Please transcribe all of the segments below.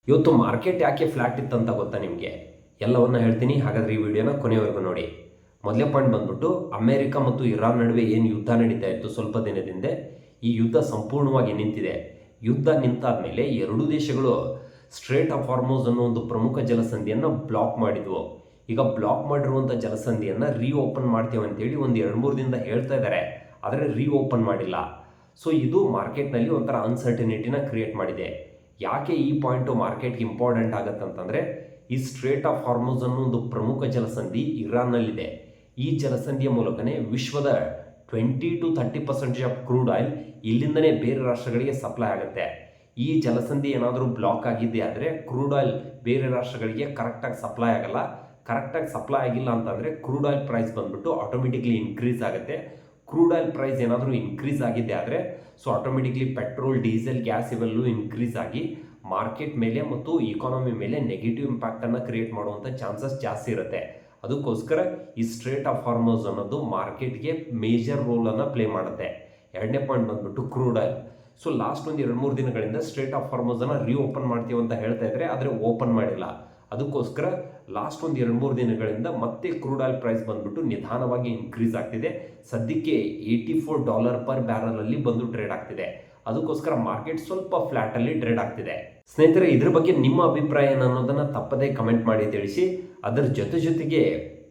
ಇವತ್ತು ಮಾರ್ಕೆಟ್ ಯಾಕೆ ಫ್ಲಾಟ್ ಇತ್ತಂತ ಗೊತ್ತಾ ನಿಮಗೆ? ಎಲ್ಲವನ್ನ ಹೇಳ್ತೀನಿ, ಹಾಗಾದ್ರೆ ಈ ವಿಡಿಯೋನ ಕೊನೆವರೆಗೂ ನೋಡಿ. ಮೊದಲೇ ಪಾಯಿಂಟ್ ಬಂದ್ಬಿಟ್ಟು, ಅಮೆರಿಕ ಮತ್ತು ಇರಾನ್ ನಡುವೆ ಏನು ಯುದ್ಧ ನಡೀತಾ ಇತ್ತು ಸ್ವಲ್ಪ ದಿನದಿಂದ, ಈ ಯುದ್ಧ ಸಂಪೂರ್ಣವಾಗಿ ನಿಂತಿದೆ. ಯುದ್ಧ ನಿಂತಾದ್ಮೇಲೆ ಎರಡೂ ದೇಶಗಳು ಸ್ಟ್ರೇಟ್ ಆಫ್ ಹಾರ್ಮೋಸ್ ಅನ್ನೋ ಒಂದು ಪ್ರಮುಖ ಜಲಸಂಧಿಯನ್ನು ಬ್ಲಾಕ್ ಮಾಡಿದ್ವು. ಈಗ ಬ್ಲಾಕ್ ಮಾಡಿರುವಂಥ ಜಲಸಂಧಿಯನ್ನು ರೀಓಪನ್ ಮಾಡ್ತೇವೆ ಅಂತೇಳಿ ಒಂದು 2-3 ದಿನದಿಂದ ಹೇಳ್ತಾ ಇದ್ದಾರೆ, ಆದರೆ ರೀಓಪನ್ ಮಾಡಿಲ್ಲ. ಸೊ ಇದು ಮಾರ್ಕೆಟ್ನಲ್ಲಿ ಒಂಥರ ಅನ್ಸರ್ಟಿನಿಟಿನ ಕ್ರಿಯೇಟ್ ಮಾಡಿದೆ. ಯಾಕೆ ಈ ಪಾಯಿಂಟು ಮಾರ್ಕೆಟ್ಗೆ ಇಂಪಾರ್ಟೆಂಟ್ ಆಗುತ್ತಂತಂದರೆ, ಈ ಸ್ಟ್ರೇಟ್ ಆಫ್ ಹಾರ್ಮೋಸ್ ಅನ್ನೋ ಒಂದು ಪ್ರಮುಖ ಜಲಸಂಧಿ ಇರಾನ್ನಲ್ಲಿದೆ. ಈ ಜಲಸಂಧಿಯ ಮೂಲಕನೇ ವಿಶ್ವದ 20-30% ಆಫ್ ಕ್ರೂಡ್ ಆಯಿಲ್ ಇಲ್ಲಿಂದನೇ ಬೇರೆ ರಾಷ್ಟ್ರಗಳಿಗೆ ಸಪ್ಲೈ ಆಗುತ್ತೆ. ಈ ಜಲಸಂಧಿ ಏನಾದರೂ ಬ್ಲಾಕ್ ಆಗಿದ್ದೆ ಆದರೆ ಕ್ರೂಡ್ ಆಯಿಲ್ ಬೇರೆ ರಾಷ್ಟ್ರಗಳಿಗೆ ಕರೆಕ್ಟಾಗಿ ಸಪ್ಲೈ ಆಗಲ್ಲ. ಕರೆಕ್ಟಾಗಿ ಸಪ್ಲೈ ಆಗಿಲ್ಲ ಅಂತಂದರೆ ಕ್ರೂಡ್ ಆಯಿಲ್ ಪ್ರೈಸ್ ಬಂದ್ಬಿಟ್ಟು ಆಟೋಮೆಟಿಕ್ಲಿ ಇನ್ಕ್ರೀಸ್ ಆಗುತ್ತೆ. ಕ್ರೂಡ್ ಆಯಿಲ್ ಪ್ರೈಸ್ ಏನಾದರೂ ಇನ್ಕ್ರೀಸ್ ಆಗಿದ್ದೆ ಆದರೆ ಆಟೋಮೆಟಿಕ್ಲಿ ಪೆಟ್ರೋಲ್, ಡೀಸೆಲ್, ಗ್ಯಾಸ್ ಇವೆಲ್ಲೂ ಇನ್ಕ್ರೀಸ್ ಆಗಿ ಮಾರ್ಕೆಟ್ ಮೇಲೆ ಮತ್ತು ಇಕಾನಮಿ ಮೇಲೆ ನೆಗೆಟಿವ್ ಇಂಪ್ಯಾಕ್ಟನ್ನು ಕ್ರಿಯೇಟ್ ಮಾಡುವಂಥ ಚಾನ್ಸಸ್ ಜಾಸ್ತಿ ಇರುತ್ತೆ. ಅದಕ್ಕೋಸ್ಕರ ಈ ಸ್ಟ್ರೇಟ್ ಆಫ್ ಹಾರ್ಮೋಸ್ ಅನ್ನೋದು ಮಾರ್ಕೆಟ್ಗೆ ಮೇಜರ್ ರೋಲನ್ನು ಪ್ಲೇ ಮಾಡುತ್ತೆ. ಎರಡನೇ ಪಾಯಿಂಟ್ ಬಂದ್ಬಿಟ್ಟು ಕ್ರೂಡ್ ಆಯಿಲ್. ಸೊ ಲಾಸ್ಟ್ ಒಂದು 2-3 ದಿನಗಳಿಂದ ಸ್ಟ್ರೇಟ್ ಆಫ್ ಹಾರ್ಮೋಸನ್ನು ರೀಓಪನ್ ಮಾಡ್ತೀವಿ ಅಂತ ಹೇಳ್ತಾ ಇದ್ರೆ, ಆದರೆ ಓಪನ್ ಮಾಡಿಲ್ಲ. ಅದಕ್ಕೋಸ್ಕರ ಲಾಸ್ಟ್ ಒಂದು 2-3 ದಿನಗಳಿಂದ ಮತ್ತೆ ಕ್ರೂಡ್ ಆಯಿಲ್ ಪ್ರೈಸ್ ಬಂದ್ಬಿಟ್ಟು ನಿಧಾನವಾಗಿ ಇನ್ಕ್ರೀಸ್ ಆಗ್ತಿದೆ. ಸದ್ಯಕ್ಕೆ $84 ಪರ್ ಬ್ಯಾರಲಲ್ಲಿ ಬಂದು ಟ್ರೇಡ್ ಆಗ್ತಿದೆ. ಅದಕ್ಕೋಸ್ಕರ ಮಾರ್ಕೆಟ್ ಸ್ವಲ್ಪ ಫ್ಲಾಟಲ್ಲಿ ಟ್ರೇಡ್ ಆಗ್ತಿದೆ. ಸ್ನೇಹಿತರೆ, ಇದ್ರ ಬಗ್ಗೆ ನಿಮ್ಮ ಅಭಿಪ್ರಾಯ ಏನು ಅನ್ನೋದನ್ನು ತಪ್ಪದೇ ಕಮೆಂಟ್ ಮಾಡಿ ತಿಳಿಸಿ. ಅದರ ಜೊತೆಗೆ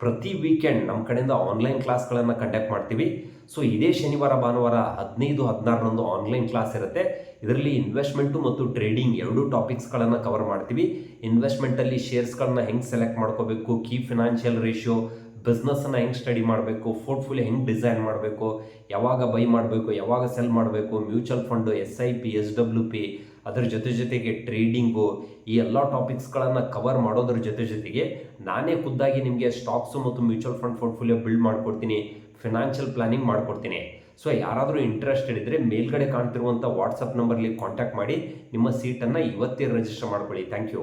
ಪ್ರತಿ ವೀಕೆಂಡ್ ನಮ್ಮ ಕಡೆಯಿಂದ ಆನ್ಲೈನ್ ಕ್ಲಾಸ್ಗಳನ್ನು ಕಂಡಕ್ಟ್ ಮಾಡ್ತೀವಿ. ಸೊ ಇದೇ ಶನಿವಾರ ಭಾನುವಾರ 15-16ರಂದು ಆನ್ಲೈನ್ ಕ್ಲಾಸ್ ಇರುತ್ತೆ. ಇದರಲ್ಲಿ ಇನ್ವೆಸ್ಟ್ಮೆಂಟು ಮತ್ತು ಟ್ರೇಡಿಂಗ್ ಎರಡೂ ಟಾಪಿಕ್ಸ್ಗಳನ್ನು ಕವರ್ ಮಾಡ್ತೀವಿ. ಇನ್ವೆಸ್ಟ್ಮೆಂಟಲ್ಲಿ ಶೇರ್ಸ್ಗಳನ್ನ ಹೆಂಗೆ ಸೆಲೆಕ್ಟ್ ಮಾಡ್ಕೋಬೇಕು, ಕೀ ಫಿನಾನ್ಷಿಯಲ್ ರೇಷಿಯೋ, ಬಿಸ್ನೆಸ್ಸನ್ನು ಹೆಂಗೆ ಸ್ಟಡಿ ಮಾಡಬೇಕು, ಪೋರ್ಟ್ಫೋಲಿಯೋ ಹೆಂಗೆ ಡಿಸೈನ್ ಮಾಡಬೇಕು, ಯಾವಾಗ ಬೈ ಮಾಡಬೇಕು, ಯಾವಾಗ ಸೆಲ್ ಮಾಡಬೇಕು, ಮ್ಯೂಚುವಲ್ ಫಂಡು, SIP, SWP, ಅದರ ಜೊತೆಗೆ ಟ್ರೇಡಿಂಗು, ಈ ಎಲ್ಲ ಟಾಪಿಕ್ಸ್ಗಳನ್ನು ಕವರ್ ಮಾಡೋದ್ರ ಜೊತೆಗೆ ನಾನೇ ಖುದ್ದಾಗಿ ನಿಮಗೆ ಸ್ಟಾಕ್ಸು ಮತ್ತು ಮ್ಯೂಚುವಲ್ ಫಂಡ್ ಪೋರ್ಟ್ಫೋಲಿಯೋ ಬಿಲ್ಡ್ ಮಾಡಿಕೊಡ್ತೀನಿ, ಫಿನಾನ್ಷಿಯಲ್ ಪ್ಲಾನಿಂಗ್ ಮಾಡಿಕೊಡ್ತೀನಿ. ಸೊ ಯಾರಾದರೂ ಇಂಟ್ರೆಸ್ಟೆಡ್ ಇದ್ದರೆ ಮೇಲ್ಗಡೆ ಕಾಣ್ತಿರುವಂಥ ವಾಟ್ಸಪ್ ನಂಬರ್ಲಿ ಕಾಂಟ್ಯಾಕ್ಟ್ ಮಾಡಿ ನಿಮ್ಮ ಸೀಟನ್ನು ಇವತ್ತೇ ರಿಜಿಸ್ಟರ್ ಮಾಡ್ಕೊಳ್ಳಿ. Thank you.